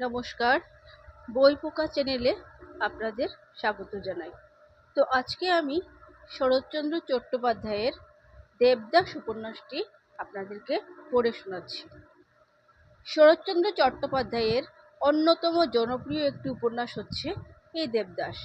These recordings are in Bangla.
নমস্কার, বই পোকা চ্যানেলে আপনাদের স্বাগত জানাই। তো আজকে আমি শরৎচন্দ্র চট্টোপাধ্যায়ের দেবদাস উপন্যাসটি আপনাদেরকে পড়ে শোনাচ্ছি। শরৎচন্দ্র চট্টোপাধ্যায়ের অন্যতম জনপ্রিয় একটি উপন্যাস হচ্ছে এই দেবদাস।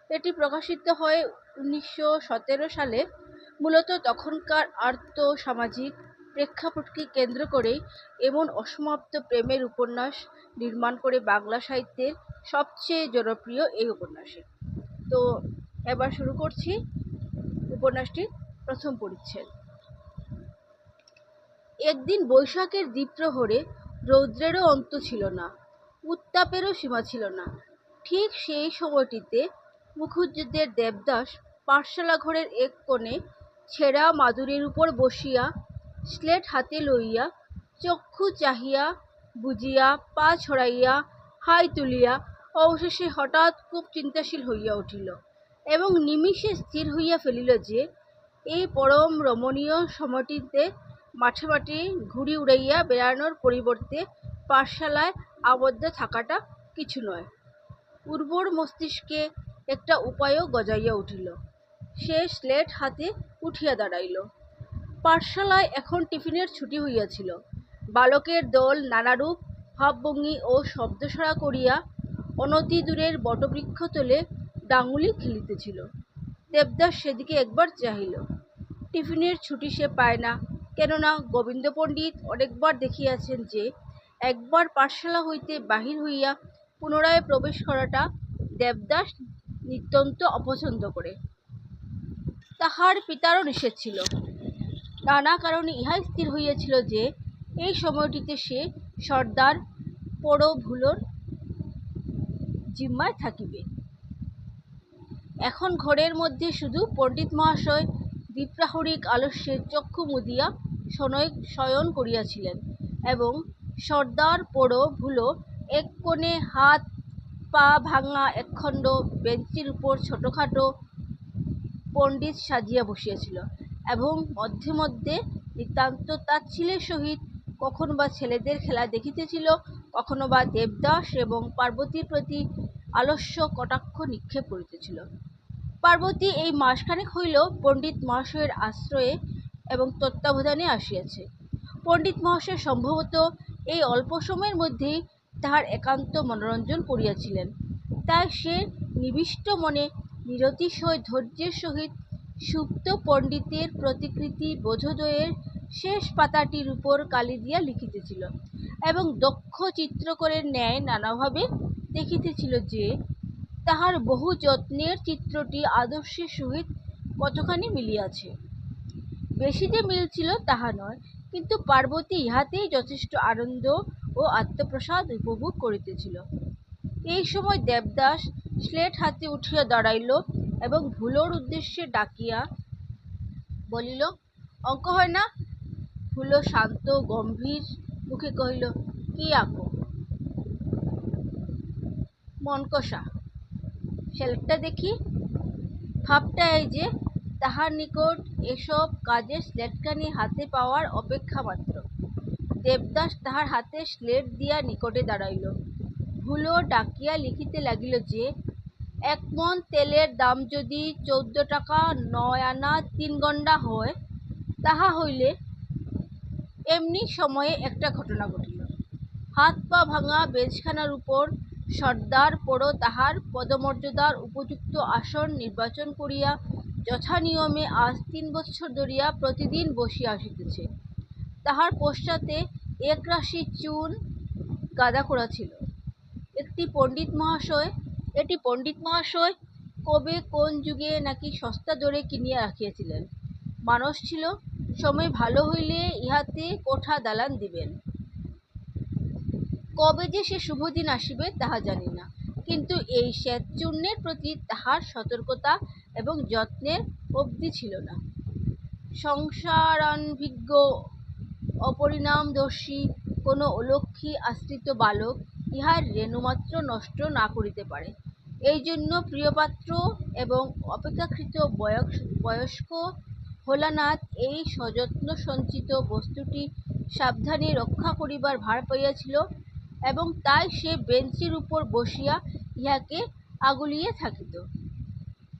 এটি প্রকাশিত হয় 1917 সালে। মূলত তখনকার আর্ত সামাজিক প্রেক্ষাপটকে কেন্দ্র করেই এমন অসমাপ্ত প্রেমের উপন্যাস নির্মাণ করে বাংলা সাহিত্যের সবচেয়ে জনপ্রিয় এই উপন্যাসে। তো এবার শুরু করছি উপন্যাসটির প্রথম পরিচ্ছেদ। একদিন বৈশাখের দ্বীপ্রহরে রৌদ্রেরও অন্ত ছিল না, উত্তাপেরও সীমা ছিল না। ঠিক সেই সময়টিতে মুখুজ্যেদের দেবদাস পাঠশালা ঘরের এক কোণে ছেঁড়া মাদুরের উপর বসিয়া স্লেট হাতে লইয়া চক্ষু চাহিয়া বুঝিয়া পা ছড়াইয়া হাই তুলিয়া অবশেষে হঠাৎ খুব চিন্তাশীল হইয়া উঠিল এবং নিমিষে স্থির হইয়া ফেলিল যে এই পরম রমণীয় সময়টিতে মাঠে মাঠে ঘুড়ি উড়াইয়া বেড়ানোর পরিবর্তে পাঠশালায় আবদ্ধ থাকাটা কিছু নয়। উর্বর মস্তিষ্কে একটা উপায়ও গজাইয়া উঠিল। সে স্লেট হাতে উঠিয়া দাঁড়াইল। পাঠশালায় এখন টিফিনের ছুটি হইয়াছিল। বালকের দল নানারূপ ভাবভঙ্গি ও শব্দছড়া করিয়া অনতি দূরের বটবৃক্ষ তলে ডাঙ্গুলি খেলিতেছিল। দেবদাস সেদিকে একবার চাহিল। টিফিনের ছুটি সে পায় না, কেননা গোবিন্দ পণ্ডিত অনেকবার দেখিয়াছেন যে একবার পাঠশালা হইতে বাহির হইয়া পুনরায় প্রবেশ করাটা দেবদাস নিত্যন্ত অপছন্দ করে। তাহার পিতারও নিষেধ ছিল। নানা কারণে ইহাই স্থির হইয়াছিল যে এই সময়টিতে সে সর্দার পড়ভুলোর জিম্মায় থাকিবে। এখন ঘরের মধ্যে শুধু পণ্ডিত মহাশয় দ্বিপ্রাহরিক আলস্যে চক্ষু মুদিয়া শয়ন করিয়াছিলেন এবং সর্দার পড়ভুলো এক কোণে হাত পা ভাঙা একখণ্ড বেঞ্চির উপর ছোটখাটো পণ্ডিত সাজিয়া বসিয়াছিল এবং মধ্যে মধ্যে নিতান্ত তাচ্ছিল্যের সহিত কখনো বা ছেলেদের খেলা দেখিতেছিল, কখনো বা দেবদাস এবং পার্বতীর প্রতি আলস্য কটাক্ষ নিক্ষেপ করিতেছিল। পার্বতী এই মাসখানেক হইল পণ্ডিত মহাশয়ের আশ্রয়ে এবং তত্ত্বাবধানে আসিয়াছে। পণ্ডিত মহাশয় সম্ভবত এই অল্প সময়ের মধ্যেই তাহার একান্ত মনোরঞ্জন করিয়াছিলেন। তাই সে নিবিষ্ট মনে নিরতিশয় ধৈর্যের সহিত সুপ্ত পণ্ডিতের প্রতিকৃতি বোধোদয়ের শেষ পাতাটির উপর কালি দিয়া লিখিতেছিল এবং দক্ষ চিত্রকরের ন্যায় নানাভাবে দেখিতেছিল যে তাহার বহু যত্নের চিত্রটি আদর্শের সহিত কতখানি মিলিয়াছে। বেশি যে মিল ছিল তাহা নয়, কিন্তু পার্বতী ইহাতেই যথেষ্ট আনন্দ ও আত্মপ্রসাদ উপভোগ করিতেছিল। এই সময় দেবদাস স্লেট হাতে উঠিয়া দাঁড়াইল এবং ভুলোর উদ্দেশ্যে ডাকিয়া বলিল, অঙ্ক হয় না? ভুলো শান্ত গম্ভীর মুখে কহিল, কি আঁকো? মনকষা। স্লেটটা দেখি। ভাবটা এই যে তাহার নিকট এসব কাজের স্লেটখানি হাতে পাওয়ার অপেক্ষা মাত্র। দেবদাস তাহার হাতে স্লেট দিয়া নিকটে দাঁড়াইল। ভুলো ডাকিয়া লিখিতে লাগিল যে 1 মণ তেলের দাম যদি 14 টাকা 9 আনা 3 গণ্ডা হয়, তাহা হইলে এমনি সময়ে একটা ঘটনা ঘটিল। হাত পা ভাঙা বেঞ্চখানার উপর সর্দার পড়ো তাহার পদমর্যাদার উপযুক্ত আসন নির্বাচন করিয়া যথানিয়মে আজ 3 বৎসর ধরিয়া প্রতিদিন বসিয়া আসিতেছে। তাহার পশ্চাতে একরাশি চুন গাদা করা ছিল। এটি পণ্ডিত মহাশয় কবে কোন যুগে নাকি সস্তা দরে কিনিয়া রাখিয়াছিলেন। মানস ছিল, সময় ভালো হইলে ইহাতে কোঠা দালান দিবেন। কবে যে সে শুভদিন আসিবে তাহা জানি না, কিন্তু এই শ্বেত চূর্ণের প্রতি তাহার সতর্কতা এবং যত্নের অবধি ছিল না। সংসারানভিজ্ঞ অপরিণামদর্শী কোনো অলক্ষী আশ্রিত বালক ইহার রেণুমাত্র নষ্ট না করিতে পারে। এই জন্য প্রিয়পাত্র এবং অপেক্ষাকৃত বয়স্ক ভোলানাথ এই সযত্ন সঞ্চিত বস্তুটি সাবধানে রক্ষা করিবার ভার পাইয়াছিল এবং তাই সে বেঞ্চির উপর বসিয়া ইহাকে আগুলিয়ে থাকিত।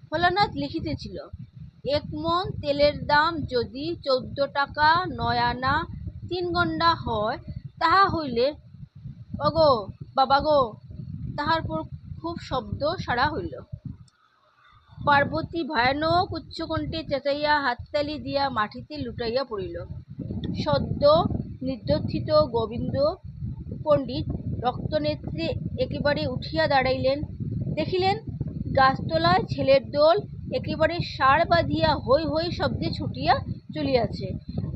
ভোলানাথ লিখিতেছিল, 1 মণ তেলের দাম যদি 14 টাকা 9 আনা 3 গণ্ডা হয়, তাহা হইলে অগো বাবা গো, তাহার পর খুব শব্দ সারা হইল। পার্বতী ভয়ানক উচ্চকণ্ঠে চেঁচাইয়া হাততালি দিয়া মাটিতে লুটাইয়া পড়িল। সদ্য নিদ্যোত্থিত গোবিন্দ পণ্ডিত রক্তনেত্রে একেবারে উঠিয়া দাঁড়াইলেন। দেখিলেন গাছতলায় ছেলের দল একেবারে সার বাঁধিয়া হৈ হৈ শব্দে ছুটিয়া চলিয়াছে,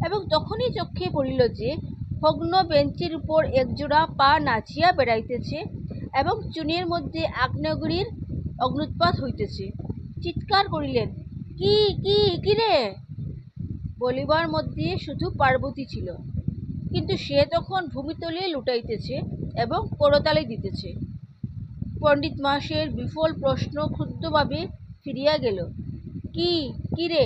এবং তখনই চক্ষে পড়িল যে ভগ্ন বেঞ্চের উপর একজোড়া পা নাচিয়া বেড়াইতেছে এবং চুনের মধ্যে আগ্নেয়গিরির অগ্নুৎপাত হইতেছে। চিৎকার করিলেন, কি কি কি রে? বলিবার মধ্যে শুধু পার্বতী ছিল, কিন্তু সে তখন ভূমিতলে লুটাইতেছে এবং করতালি দিতেছে। পণ্ডিত মহাশয়ের বিফল প্রশ্ন ক্ষুদ্রভাবে ফিরিয়া গেল, কি কি রে?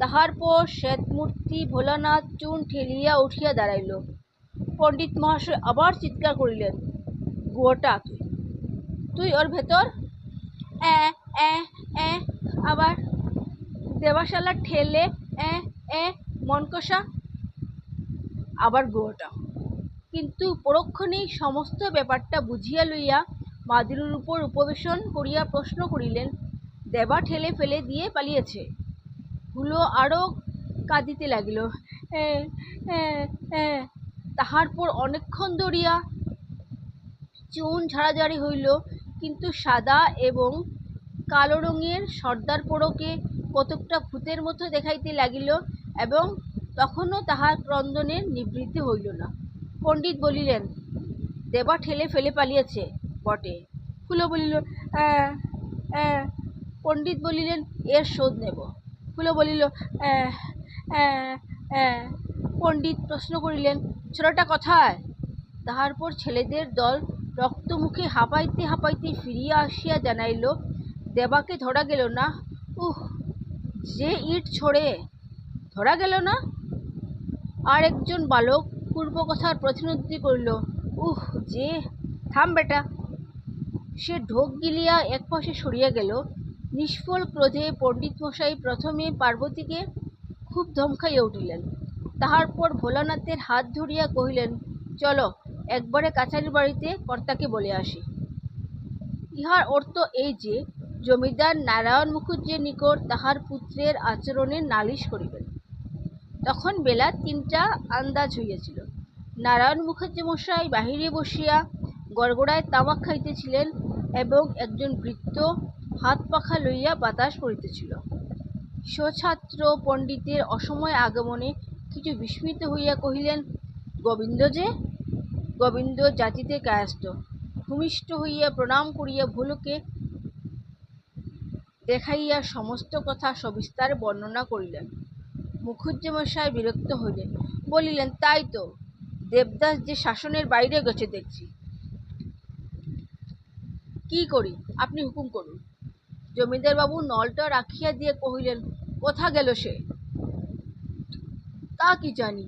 তাহার পর শ্বেতমূর্তি ভোলানাথ চুন ঠেলিয়া উঠিয়া দাঁড়াইল। পণ্ডিত মহাশয় আবার চিৎকার করিলেন, গোটা তুই, তুই ওর ভেতর? আবার দেবাশালা ঠেলে মনকষা, আবার গোটা। কিন্তু পরক্ষণেই সমস্ত ব্যাপারটা বুঝিয়া লইয়া মাদুরের উপর উপবেশন করিয়া প্রশ্ন করিলেন, দেবা ঠেলে ফেলে দিয়ে পালিয়েছে। হুলো আরও কাঁদিতে লাগিল। তাহার পর অনেকক্ষণ ধরিয়া চুন ঝাড়াঝাড়ি হইল, কিন্তু সাদা এবং কালো রঙের সর্দার পোড়োকে কতকটা ভূতের মতো দেখাইতে লাগিল, এবং তখনও তাহার ক্রন্দনের নিবৃত্তি হইল না। পণ্ডিত বলিলেন, দেবা ঠেলে ফেলে পালিয়েছে বটে। হুলো বলিল, পণ্ডিত বলিলেন, এর শোধ নেব। হুলো বলিল, পণ্ডিত প্রশ্ন করিলেন, ছেলেটা কোথায়? তাহার পর ছেলেদের দল রক্তমুখে হাঁপাইতে হাঁপাইতে ফিরিয়া আসিয়া জানাইল, দেবাকে ধরা গেল না। যে ইট ছোড়ে, ধরা গেল না? আর একজন বালক পূর্বকথার প্রতিনিধিত্ব করিল, যে, থাম বেটা। সে ঢোক গিলিয়া একপাশে সরিয়া গেল। নিষ্ফল ক্রোধে পণ্ডিত মশাই প্রথমে পার্বতীকে খুব ধমকাইয়া উঠিলেন। তাহার পর ভোলানাথের হাত ধরিয়া কহিলেন, চলো একবারে কাছারি বাড়িতে কর্তাকে বলে আসি। ইহার অর্থ এই যে জমিদার নারায়ণ মুখুজ্জের নিকট তাহার পুত্রের আচরণের নালিশ করিবেন। তখন বেলা 3টা আন্দাজ হইয়াছিল। নারায়ণ মুখুজ্জে মশাই বাহিরে বসিয়া গড়গড়ায় তামাক খাইতেছিলেন, এবং একজন ভৃত্য হাত পাখা লইয়া বাতাস করিতেছিল। স্বছাত্র পণ্ডিতের অসময় আগমনে কিছু বিস্মিত হইয়া কহিলেন, গোবিন্দ যে? গোবিন্দ জাতিতে কায়স্থ। ভূমিষ্ঠ হইয়া প্রণাম করিয়া ভুলোকে দেখাইয়া সমস্ত কথা সবিস্তারে বর্ণনা করিলেন। মুখুজ্জেমশায় বিরক্ত হইলেন, বলিলেন, তাই তো, দেবদাস যে শাসনের বাইরে গেছে দেখছি। কি করি, আপনি হুকুম করুন। জমিদারবাবু নলটা রাখিয়া দিয়ে কহিলেন, কোথা গেল সে? তা কি জানি,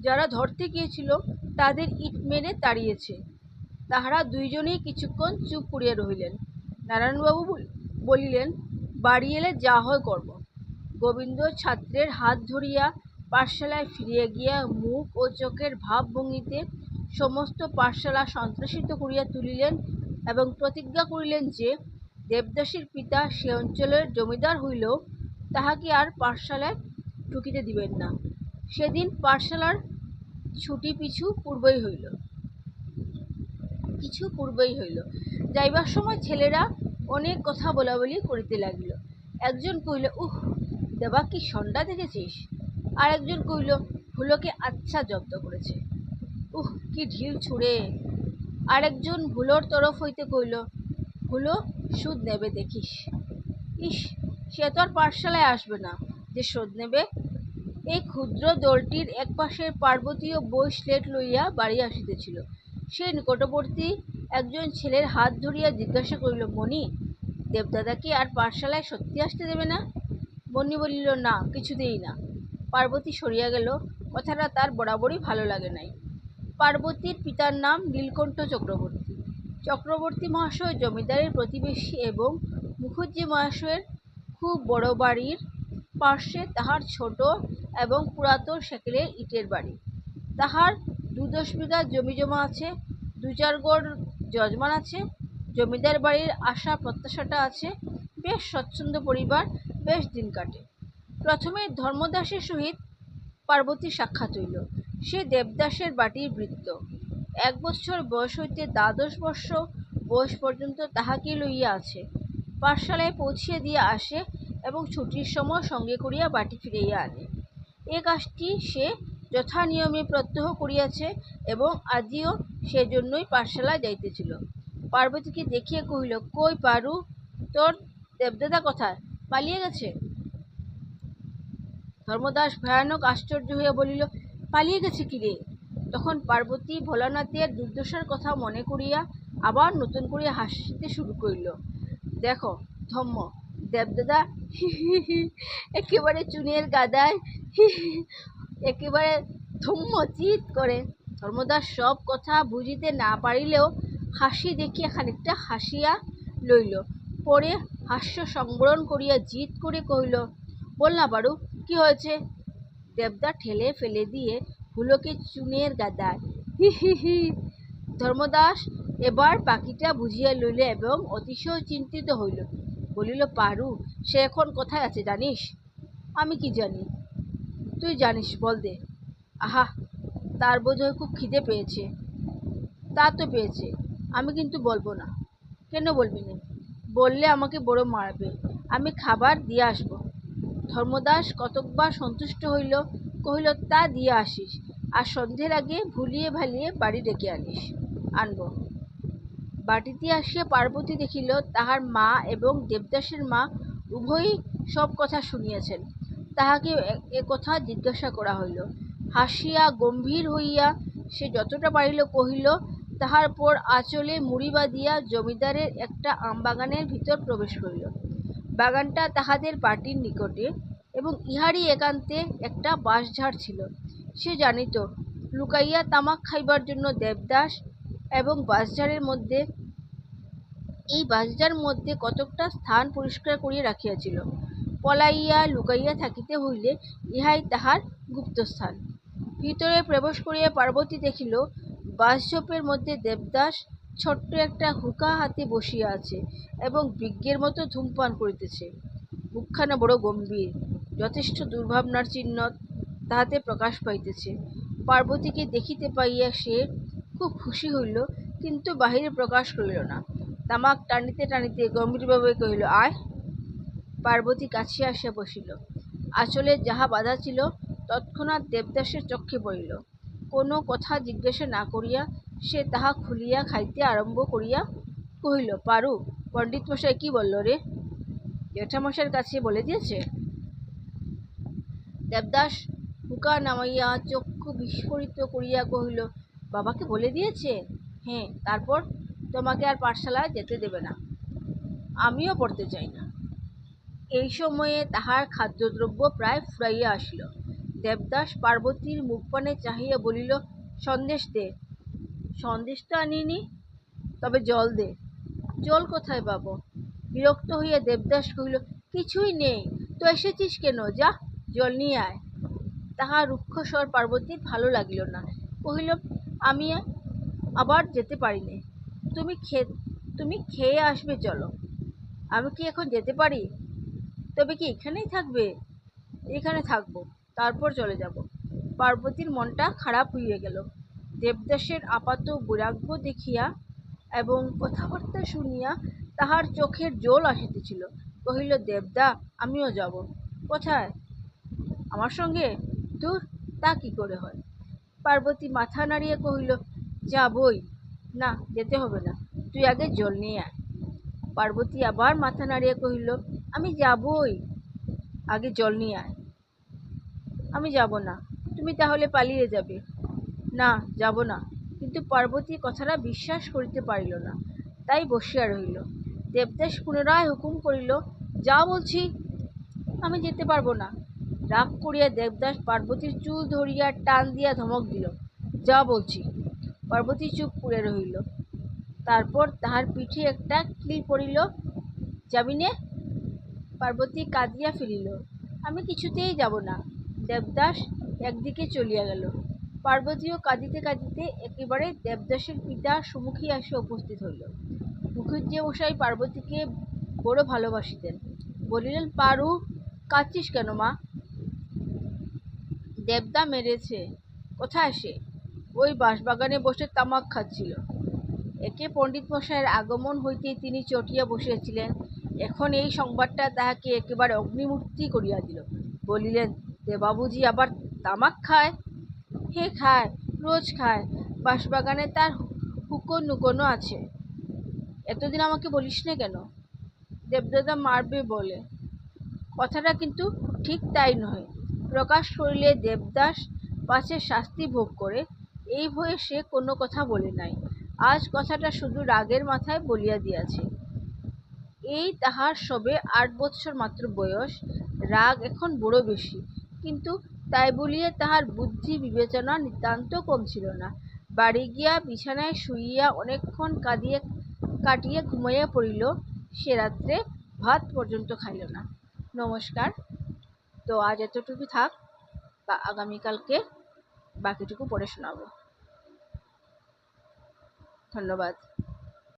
যারা ধরতে গিয়েছিল তাদের ইট মেরে তাড়িয়েছে। তাহারা দুইজনেই কিছুক্ষণ চুপ করিয়া রহিলেন। নারায়ণবাবু বলিলেন, বাড়ি এলে যা হয় করব। গোবিন্দ ছাত্রের হাত ধরিয়া পাঠশালায় ফিরিয়া গিয়া মুখ ও চোখের ভাবভঙ্গিতে সমস্ত পাঠশালা সন্ত্রাসিত করিয়া তুলিলেন, এবং প্রতিজ্ঞা করিলেন যে দেবদাসীর পিতা সে অঞ্চলের জমিদার হইলেও তাহাকে আর পাঠশালায় ঢুকিতে দিবেন না। সেদিন পাঠশালার ছুটি কিছু পূর্বেই হইল। যাইবার সময় ছেলেরা অনেক কথা বলাবলি করিতে লাগিল। একজন কহিল, দেবা কি সন্ধ্যা দেখেছিস? আর একজন কহিল, ভুলোকে আচ্ছা জব্দ করেছে। কি ঢিল ছুঁড়ে। আর একজন ভুলোর তরফ হইতে কহিল, ভুলো সুদ নেবে দেখিস। সে তো আর পাঠশালায় আসবে না যে শোধ নেবে। এই ক্ষুদ্র দলটির একপাশের পার্বতীয় বই স্লেট লইয়া বাড়ি আসিতেছিল। সে নিকটবর্তী একজন ছেলের হাত ধরিয়া জিজ্ঞাসা করিল, মণি, দেবদাদা কি আর পাঠশালায় সত্যি আসতে দেবে না? মণি বলিল, না, কিছুতেই না। পার্বতী সরিয়া গেল। কথাটা তার বরাবরই ভালো লাগে নাই। পার্বতীর পিতার নাম নীলকণ্ঠ চক্রবর্তী। চক্রবর্তী মহাশয় জমিদারের প্রতিবেশী এবং মুখুজ্জে মহাশয়ের খুব বড় বাড়ির পার্শ্বে তাহার ছোট এবং পুরাতন সেকেলের ইটের বাড়ি। তাহার ২-১০ বিঘা জমি জমা আছে, ২-৪ গড় যজমান আছে, জমিদার বাড়ির আশা প্রত্যাশাটা আছে। বেশ স্বচ্ছন্দ পরিবার, বেশ দিন কাটে। প্রথমে ধর্মদাসের সহিত পার্বতীর সাক্ষাৎ হইল। সে দেবদাসের বাটির বৃত্ত। ১ বৎসর বয়স হইতে ১২ বর্ষ বয়স পর্যন্ত তাহাকে লইয়া আছে। পাঠশালায় পৌঁছিয়া দিয়া আসে এবং ছুটির সময় সঙ্গে করিয়া বাটি ফিরাইয়া আনে। এ কাজটি সে যথানিয়মে প্রত্যহ করিয়াছে এবং আজিও সেজন্যই পাঠশালায় যাইতেছিল। পার্বতীকে দেখিয়া কহিল, কই পারু, তোর দেবদাদা কোথায়? পালিয়ে গেছে? ধর্মদাস ভয়ানক আশ্চর্য হইয়া বলিল, পালিয়ে গেছে কি রে? তখন পার্বতী ভোলানাথের দুর্দশার কথা মনে করিয়া আবার নতুন করিয়া হাসিতে শুরু করিল। দেখো ধম্ম, দেবদাদা একেবারে চুনের গাদায় একেবারে ধম্ম চিৎ করে। ধর্মদাস সব কথা বুঝিতে না পারিলেও হাসি দেখিয়া খানিকটা হাসিয়া লইল। পরে হাস্য সংবরণ করিয়া জিদ করে কহিল, বল না পারু, কি হয়েছে? দেবদা ঠেলে ফেলে দিয়ে হুলোকে চুনের গাদায়। হি হি হি। ধর্মদাস এবার বাকিটা বুঝিয়া লইল এবং অতিশয় চিন্তিত হইল। বলিল, পারু, সে এখন কোথায় আছে জানিস? আমি কি জানি? তুই জানিস, বল দে। আহা, তার বোধহয় খুব খিদে পেয়েছে। তা তো পেয়েছে, আমি কিন্তু বলবো না। কেন বলবি না? বললে আমাকে বড় মারবে। আমি খাবার দিয়ে আসবো। ধর্মদাস কতকবার সন্তুষ্ট হইল, কহিল, তা দিয়ে আসিস, আর সন্ধ্যের আগে ভুলিয়ে ভালিয়ে বাড়ি ডেকে আনব। বাটিতে আসিয়া পার্বতী দেখিল তাহার মা এবং দেবদাসের মা উভয়ই সব কথা শুনিয়াছেন। তাহাকে এ কথা জিজ্ঞাসা করা হইল। হাসিয়া গম্ভীর হইয়া সে যতটা পারিল কহিল। তাহার পর আঁচলে মুড়ি বাঁধিয়া জমিদারের একটা আমবাগানের ভিতর প্রবেশ করিল। বাগানটা তাহাদের বাটির নিকটে এবং ইহারই একান্তে একটা বাঁশঝাড় ছিল। সে জানিত লুকাইয়া তামাক খাইবার জন্য দেবদাস এবং এই বাঁশঝাড়ের মধ্যে কতকটা স্থান পরিষ্কার করিয়া রাখিয়াছিল। পলাইয়া লুকাইয়া থাকিতে হইলে ইহাই তাহার গুপ্তস্থান। ভিতরে প্রবেশ করিয়া পার্বতী দেখিল বাঁশঝোপের মধ্যে দেবদাস ছোট্ট একটা হুঁকা হাতে বসিয়া আছে এবং বিজ্ঞের মতো ধূমপান করিতেছে। মুখখানা বড় গম্ভীর, যথেষ্ট দুর্ভাবনার চিহ্ন তাহাতে প্রকাশ পাইতেছে। পার্বতীকে দেখিতে পাইয়া সে খুব খুশি হইল, কিন্তু বাহিরে প্রকাশ করিল না। তামাক টানিতে টানিতে গম্ভীরভাবে কহিল, আয়। পার্বতী কাছে আসিয়া বসিল। আঁচলে যাহা বাঁধা ছিল তৎক্ষণাৎ দেবদাসের চক্ষে পড়িল। কোনো কথা জিজ্ঞাসা না করিয়া সে তাহা খুলিয়া খাইতে আরম্ভ করিয়া কহিল, পারু, পণ্ডিত মশাই কি বলল রে? জ্যাঠামশাইয়ের কাছে বলে দিয়েছে? দেবদাস হুঁকা নামাইয়া চক্ষু বিস্ফারিত করিয়া কহিল, বাবাকে বলে দিয়েছে? হ্যাঁ, তারপর? তোমাকে আর পাঠশালায় যেতে দেবে না। আমিও পড়তে চাই না। এই সময়ে তাহার খাদ্যদ্রব্য প্রায় ফুরাইয়া আসিল। দেবদাস পার্বতীর মুখপানে চাহিয়া বলিল, সন্দেশ দে। সন্দেশ তো আনিনি, তবে জল দে। জল কোথায় পাব? বিরক্ত হইয়া দেবদাস কহিল, কিছুই নেই তো এসেছিস কেন? যা, জল নিয়ে আয়। তাহার রুক্ষ স্বর পার্বতীর ভালো লাগিল না। কহিল, আমি আবার যেতে পারি নে। তুমি খেয়ে আসবে, চলো। আমি কি এখন যেতে পারি? তবে কি এখানেই থাকবে? এখানে থাকবো, তারপর চলে যাব। পার্বতীর মনটা খারাপ হইয়া গেল। দেবদাসের আপাত বৈরাগ্য দেখিয়া এবং কথাবার্তা শুনিয়া তাহার চোখের জল আসিতেছিল। কহিল, দেবদা, আমিও যাব। কোথায়? আমার সঙ্গে? ধুর, তা কি করে হয়? পার্বতী মাথা নাড়িয়া কহিল, যাবই। না, যেতে হবে না, তুই আগে জল নিয়ে আয়। পার্বতী আবার মাথা নাড়িয়া কহিল, আমি যাবই, আগে জল নিয়ে আয়। আমি যাব না, তুমি তাহলে পালিয়ে যাবে। না, যাব না। কিন্তু পার্বতী কথাটা বিশ্বাস করিতে পারিল না, তাই বসিয়া রহিল। দেবদাস পুনরায় হুকুম করিল, যা বলছি। আমি যেতে পারবো না। রাগ করিয়া দেবদাস পার্বতীর চুল ধরিয়া টান দিয়া ধমক দিল, যা বলছি। পার্বতী চুপ করে রহিল। তারপর তাহার পিঠে একটা কিল পড়িল। যাবি নে? পার্বতী কাঁদিয়া ফেলিল। আমি কিছুতেই যাব না। দেবদাস একদিকে চলিয়া গেল। পার্বতীও কাঁদিতে কাঁদিতে একেবারে দেবদাসের পিতার সম্মুখে আসিয়া উপস্থিত হইল। মুখুজ্জে মশাই পার্বতীকে বড় ভালোবাসিতেন। বলিলেন, পারু, কাঁদছিস কেন মা? দেবদা মেরেছে। কোথায় সে? ওই বাঁশবাগানে বসে তামাক খাচ্ছিল। একে পণ্ডিত মশাইয়ের আগমন হইতেই তিনি চটিয়া বসিয়াছিলেন। এখন এই সংবাদটা তাহাকে একেবারে অগ্নিমূর্তি করিয়া দিল। বলিলেন, দেবাবুজি আবার তামাক খায়? হে খায়, রোজ খায়। বাঁশবাগানে তার হুকো নুকোনো আছে। এতদিন আমাকে বলিস নে কেন? দেবদাদা মারবে বলে। কথাটা কিন্তু ঠিক তাই নয়। প্রকাশ করিলে দেবদাস পাছে শাস্তি ভোগ করে, এই ভয়ে সে কোনো কথা বলে নাই। আজ কথাটা শুধু রাগের মাথায় বলিয়া দিয়াছে। এই তাহার সবে ৮ বৎসর মাত্র বয়স। রাগ এখন বড় বেশি, কিন্তু তাই বলিয়া তাহার বুদ্ধি বিবেচনা নিতান্ত কম ছিল না। বাড়ি গিয়া বিছানায় শুইয়া অনেকক্ষণ কাটিয়া ঘুমাইয়া পড়িল। সে রাত্রে ভাত পর্যন্ত খাইল না। নমস্কার। তো আজ এতটুকু থাক, বা আগামীকালকে বাকিটুকু পড়ে শোনাবো। ধন্যবাদ।